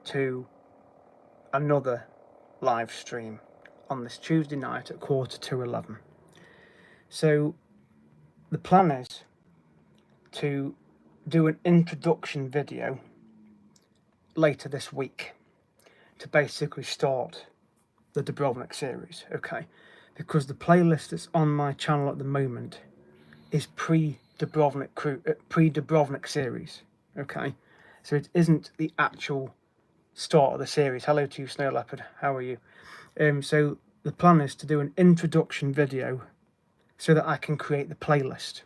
to another live stream on this Tuesday night at 11:45. So the plan is to do an introduction video later this week to basically start the Dubrovnik series, okay? Because the playlist that's on my channel at the moment is pre-Dubrovnik series, okay? So it isn't the actual start of the series. Hello to you, Snow Leopard. How are you? So the plan is to do an introduction video so that I can create the playlist,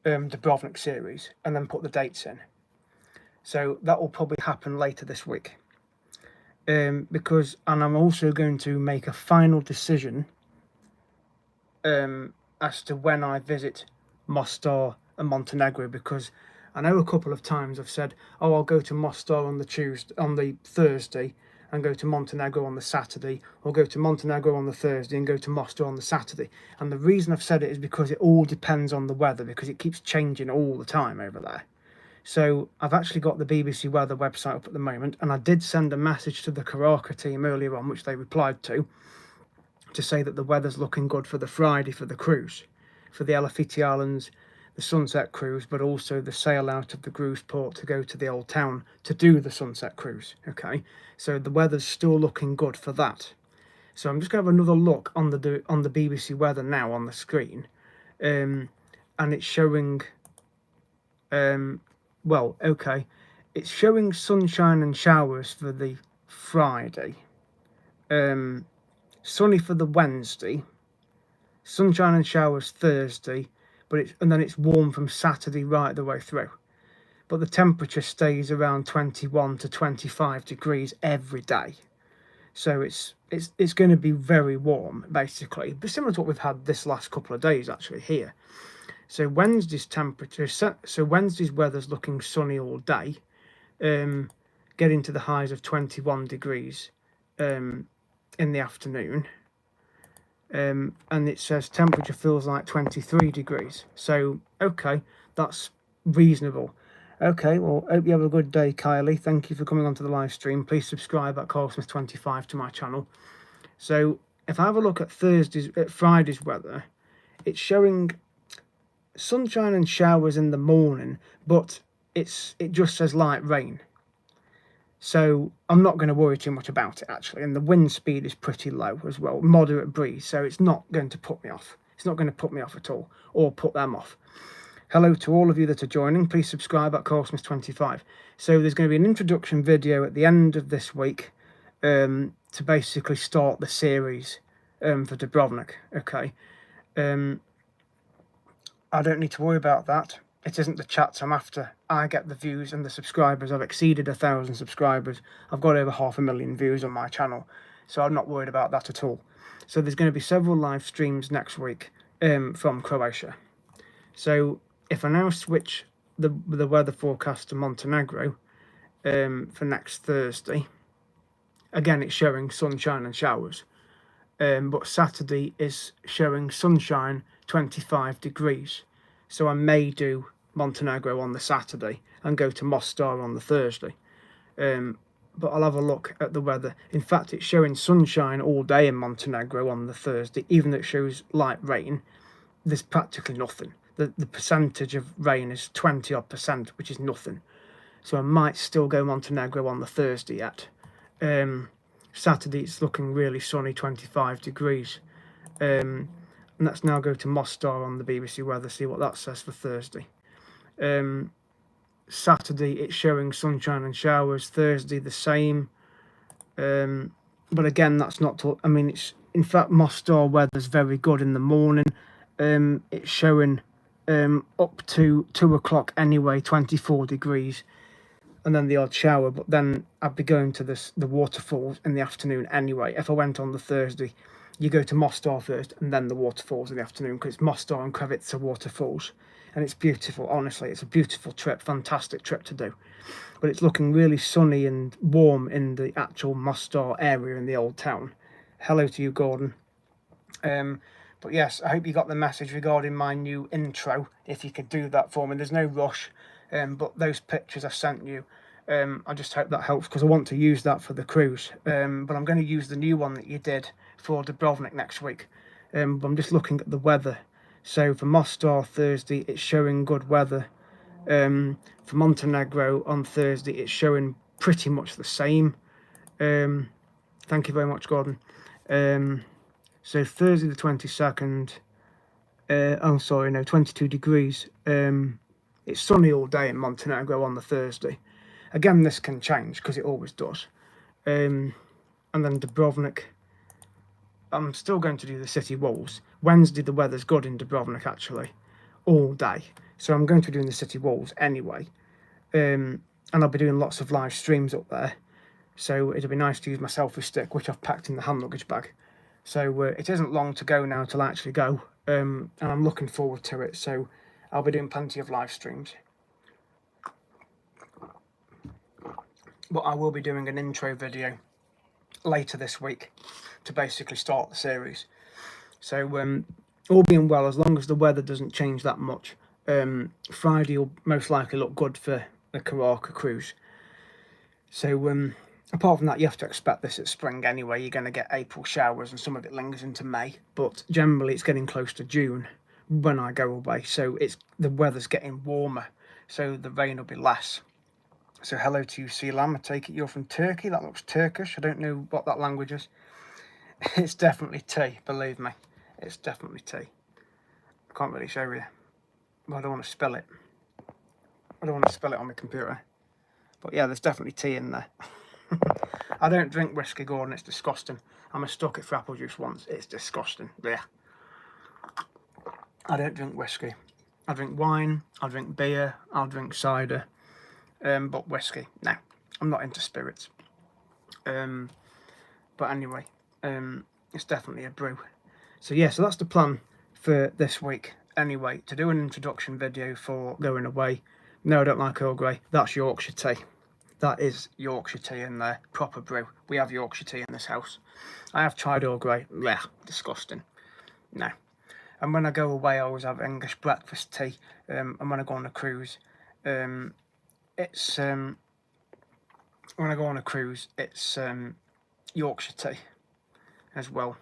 Dubrovnik series, and then put the dates in. So that will probably happen later this week. And I'm also going to make a final decision as to when I visit Mostar and Montenegro, because I know a couple of times I've said, oh, I'll go to Mostar on the Thursday and go to Montenegro on the Saturday, or go to Montenegro on the Thursday and go to Mostar on the Saturday. And the reason I've said it is because it all depends on the weather, because it keeps changing all the time over there. So I've actually got the BBC Weather website up at the moment, and I did send a message to the Karaka team earlier on, which they replied to say that the weather's looking good for the Friday for the cruise, for the Elefiti Islands, the Sunset Cruise, but also the sail out of the cruise port to go to the Old Town to do the Sunset Cruise, okay? So the weather's still looking good for that. So I'm just going to have another look on the BBC Weather now on the screen, and it's showing, well, okay, it's showing sunshine and showers for the Friday, sunny for the Wednesday, sunshine and showers Thursday, and then it's warm from Saturday right the way through. But the temperature stays around 21 to 25 degrees every day. So it's going to be very warm, basically, but similar to what we've had this last couple of days actually here. So Wednesday's temperature, so Wednesday's weather's looking sunny all day, getting to the highs of 21 degrees in the afternoon. And it says temperature feels like 23 degrees. So, okay, that's reasonable. Okay, well, hope you have a good day, Kylie. Thank you for coming onto the live stream. Please subscribe at CarlSmith25 to my channel. So, if I have a look at Friday's weather, it's showing sunshine and showers in the morning, but it just says light rain. So I'm not going to worry too much about it, actually. And the wind speed is pretty low as well, moderate breeze. So it's not going to put me off. It's not going to put me off at all, or put them off. Hello to all of you that are joining. Please subscribe at CarlSmith25. So there's going to be an introduction video at the end of this week to basically start the series for Dubrovnik. Okay. I don't need to worry about that. It isn't the chats I'm after. I get the views and the subscribers. I've exceeded 1,000 subscribers. I've got over 500,000 views on my channel. So I'm not worried about that at all. So there's going to be several live streams next week from Croatia. So if I now switch the weather forecast to Montenegro for next Thursday, again it's showing sunshine and showers. But Saturday is showing sunshine, 25 degrees. So I may do Montenegro on the Saturday and go to Mostar on the Thursday. But I'll have a look at the weather. In fact, it's showing sunshine all day in Montenegro on the Thursday. Even though it shows light rain, there's practically nothing. The percentage of rain is 20-odd%, which is nothing. So I might still go Montenegro on the Thursday yet. Saturday it's looking really sunny, 25 degrees. And let's now go to Mostar on the BBC Weather, see what that says for Thursday. Saturday it's showing sunshine and showers. Thursday the same. But again, that's not I mean, it's in fact Mostar weather's very good in the morning. It's showing up to 2 o'clock anyway, 24 degrees. And then the odd shower, but then I'd be going to the waterfalls in the afternoon anyway. If I went on the Thursday, you go to Mostar first and then the waterfalls in the afternoon, because it's Mostar and Krevica waterfalls. And it's beautiful, honestly. It's a beautiful trip, fantastic trip to do. But it's looking really sunny and warm in the actual Mostar area in the Old Town. Hello to you, Gordon. But yes, I hope you got the message regarding my new intro, if you could do that for me. There's no rush. But those pictures I sent you I just hope that helps, because I want to use that for the cruise. But I'm going to use the new one that you did for Dubrovnik next week. But I'm just looking at the weather. So for Mostar Thursday, it's showing good weather. For Montenegro on Thursday, it's showing pretty much the same. Thank you very much, Gordon. So Thursday the 22nd, oh sorry, no, 22 degrees. It's sunny all day in Montenegro on the Thursday. Again, this can change because it always does. And then Dubrovnik, I'm still going to do the city walls. Wednesday the weather's good in Dubrovnik actually, all day. So I'm going to be doing the city walls anyway. And I'll be doing lots of live streams up there. So it'll be nice to use my selfie stick, which I've packed in the hand luggage bag. So it isn't long to go now till I actually go. And I'm looking forward to it. So I'll be doing plenty of live streams. But I will be doing an intro video later this week to basically start the series. So all being well, as long as the weather doesn't change that much, Friday will most likely look good for the Karaka cruise. So apart from that, you have to expect this at spring anyway. You're going to get April showers and some of it lingers into May, but generally it's getting close to June when I go away, so the weather's getting warmer, so the rain will be less. So hello to you, Sealam. I take it you're from Turkey. That looks Turkish. I don't know what that language is. It's definitely tea, believe me. It's definitely tea. I can't really show you, but I don't want to spill it. I don't want to spill it on my computer. But yeah, there's definitely tea in there. I don't drink whiskey, Gordon. It's disgusting. I mistook it for apple juice once. It's disgusting. Yeah. I don't drink whiskey. I drink wine. I drink beer. I'll drink cider. But whiskey, no, I'm not into spirits. But anyway, it's definitely a brew. So yeah, so that's the plan for this week. Anyway, to do an introduction video for going away. No, I don't like Earl Grey. That's Yorkshire tea. That is Yorkshire tea in there, proper brew. We have Yorkshire tea in this house. I have tried Earl Grey. Blech, disgusting. No. And when I go away, I always have English breakfast tea. And when I go on a cruise, when I go on a cruise, it's Yorkshire tea as well.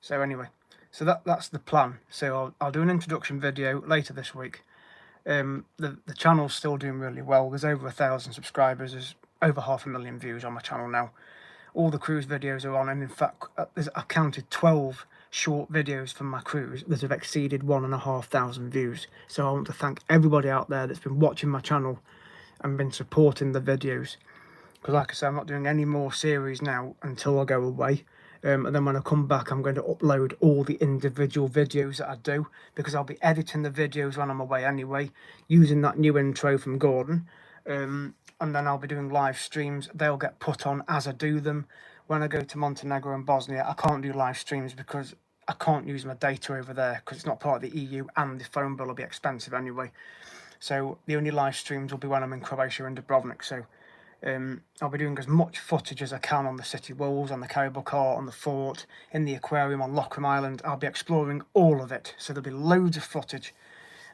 So anyway, so that's the plan. So I'll do an introduction video later this week. The channel's still doing really well. There's over 1,000 subscribers. There's over 500,000 views on my channel now. All the cruise videos are on, and in fact, I counted 12 short videos from my cruise that have exceeded 1,500 views. So I want to thank everybody out there that's been watching my channel and been supporting the videos. Because like I said, I'm not doing any more series now until I go away. And then when I come back, I'm going to upload all the individual videos that I do, because I'll be editing the videos when I'm away anyway, using that new intro from Gordon. And then I'll be doing live streams. They'll get put on as I do them. When I go to Montenegro and Bosnia, I can't do live streams because I can't use my data over there because it's not part of the EU, and the phone bill will be expensive anyway. So the only live streams will be when I'm in Croatia and Dubrovnik. So I'll be doing as much footage as I can on the city walls, on the cable car, on the fort, in the aquarium, on Lockram Island. I'll be exploring all of it, so there'll be loads of footage.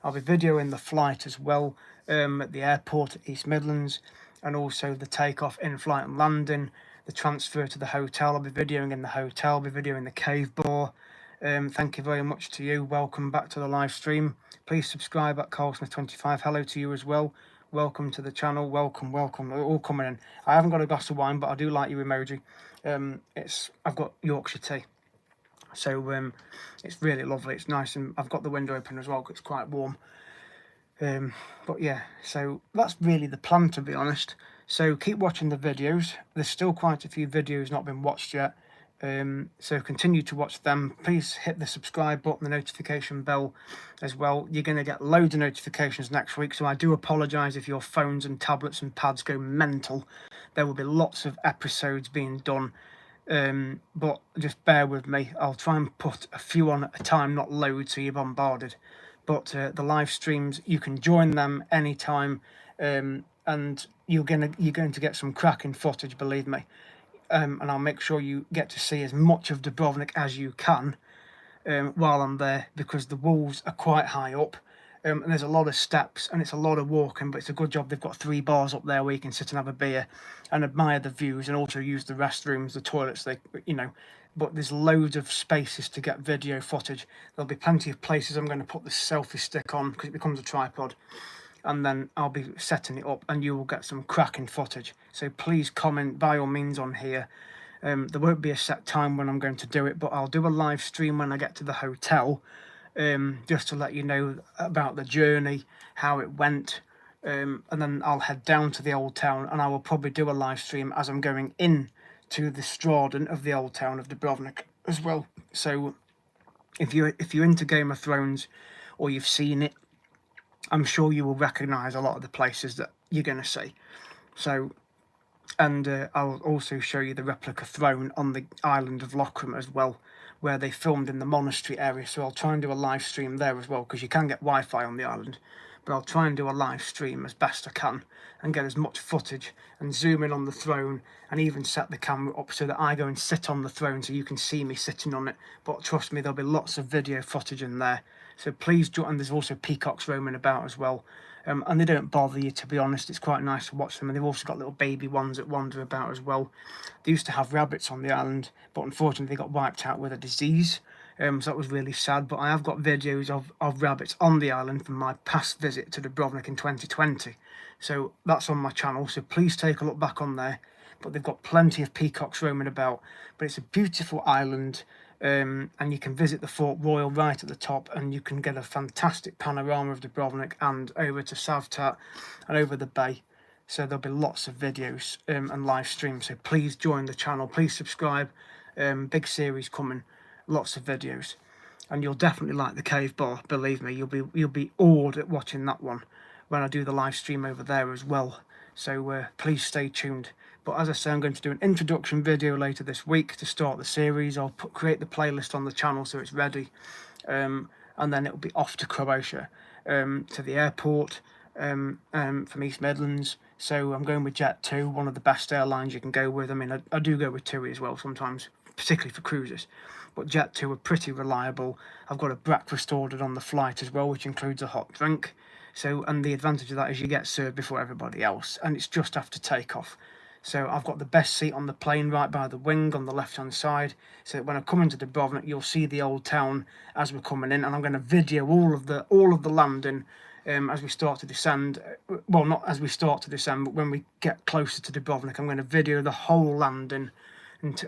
I'll be videoing the flight as well, at the airport at East Midlands, and also the takeoff, in-flight and landing, the transfer to the hotel. I'll be videoing in the hotel, I'll be videoing the cave bar. Thank you very much to you. Welcome back to the live stream. Please subscribe at CarlSmith25. Hello to you as well. Welcome to the channel. Welcome. They're all coming in. I haven't got a glass of wine, but I do like your emoji. I've got Yorkshire tea. So it's really lovely. It's nice, and I've got the window open as well because it's quite warm. But yeah, so that's really the plan, to be honest. So keep watching the videos. There's still quite a few videos not been watched yet. So continue to watch them. Please hit the subscribe button, the notification bell as well. You're going to get loads of notifications next week, so I do apologise if your phones and tablets and pads go mental. There will be lots of episodes being done, but just bear with me. I'll try and put a few on at a time, not loads, so you're bombarded. But the live streams, you can join them anytime, and you're going to get some cracking footage, believe me. And I'll make sure you get to see as much of Dubrovnik as you can while I'm there, because the walls are quite high up. and there's a lot of steps and it's a lot of walking, but it's a good job they've got 3 bars up there where you can sit and have a beer and admire the views and also use the restrooms, the toilets, but there's loads of spaces to get video footage. There'll be plenty of places I'm going to put the selfie stick on because it becomes a tripod, and then I'll be setting it up and you will get some cracking footage. So please comment by all means on here. There won't be a set time when I'm going to do it, but I'll do a live stream when I get to the hotel, just to let you know about the journey, how it went, and then I'll head down to the old town and I will probably do a live stream as I'm going in to the Strauden of the old town of Dubrovnik as well. So if you're into Game of Thrones or you've seen it, I'm sure you will recognise a lot of the places that you're going to see. So, and I'll also show you the replica throne on the island of Lochram as well, where they filmed in the monastery area. So I'll try and do a live stream there as well, because you can get Wi-Fi on the island, but I'll try and do a live stream as best I can and get as much footage and zoom in on the throne and even set the camera up so that I go and sit on the throne so you can see me sitting on it. But trust me, there'll be lots of video footage in there. So please join. And there's also peacocks roaming about as well. And they don't bother you, to be honest. It's quite nice to watch them. And they've also got little baby ones that wander about as well. They used to have rabbits on the island, but unfortunately they got wiped out with a disease. So that was really sad. But I have got videos of rabbits on the island from my past visit to Dubrovnik in 2020. So that's on my channel. So please take a look back on there. But they've got plenty of peacocks roaming about. But it's a beautiful island. And you can visit the Fort Royal right at the top, and you can get a fantastic panorama of Dubrovnik and over to Savtat and over the bay. So there'll be lots of videos and live streams. So please join the channel, please subscribe. Big series coming, lots of videos, and you'll definitely like the cave bar. Believe me, you'll be awed at watching that one when I do the live stream over there as well. So please stay tuned. But as I say, I'm going to do an introduction video later this week to start the series. I'll create the playlist on the channel so it's ready. And then it'll be off to Croatia, to the airport from East Midlands. So I'm going with Jet2, one of the best airlines you can go with. I mean, I do go with TUI as well sometimes, particularly for cruises. But Jet2 are pretty reliable. I've got a breakfast ordered on the flight as well, which includes a hot drink. So, and the advantage of that is you get served before everybody else, and it's just after takeoff. So I've got the best seat on the plane right by the wing on the left-hand side, so that when I come into Dubrovnik, you'll see the old town as we're coming in, and I'm going to video all of the landing as we start to descend. Well, not as we start to descend, but when we get closer to Dubrovnik, I'm going to video the whole landing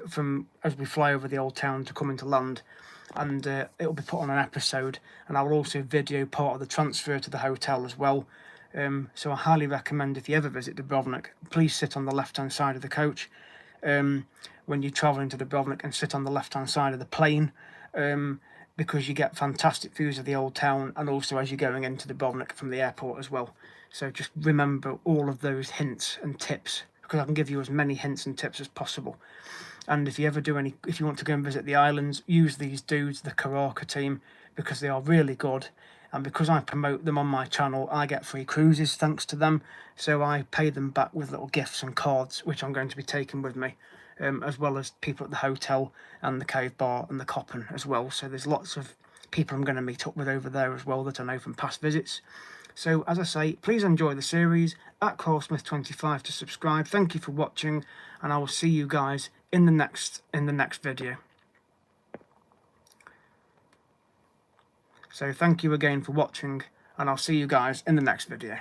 from as we fly over the old town to come into land. And it'll be put on an episode, and I will also video part of the transfer to the hotel as well. So I highly recommend, if you ever visit Dubrovnik, please sit on the left-hand side of the coach when you're travelling to Dubrovnik, and sit on the left-hand side of the plane, because you get fantastic views of the old town, and also as you're going into Dubrovnik from the airport as well. So just remember all of those hints and tips, because I can give you as many hints and tips as possible. And if you ever do if you want to go and visit the islands, use these dudes, the Karaka team, because they are really good. And because I promote them on my channel, I get free cruises thanks to them. So I pay them back with little gifts and cards, which I'm going to be taking with me, as well as people at the hotel and the cave bar and the Koppen as well. So there's lots of people I'm going to meet up with over there as well that I know from past visits. So as I say, please enjoy the series, at CarlSmith25 to subscribe. Thank you for watching, and I will see you guys in the next video. So thank you again for watching, and I'll see you guys in the next video.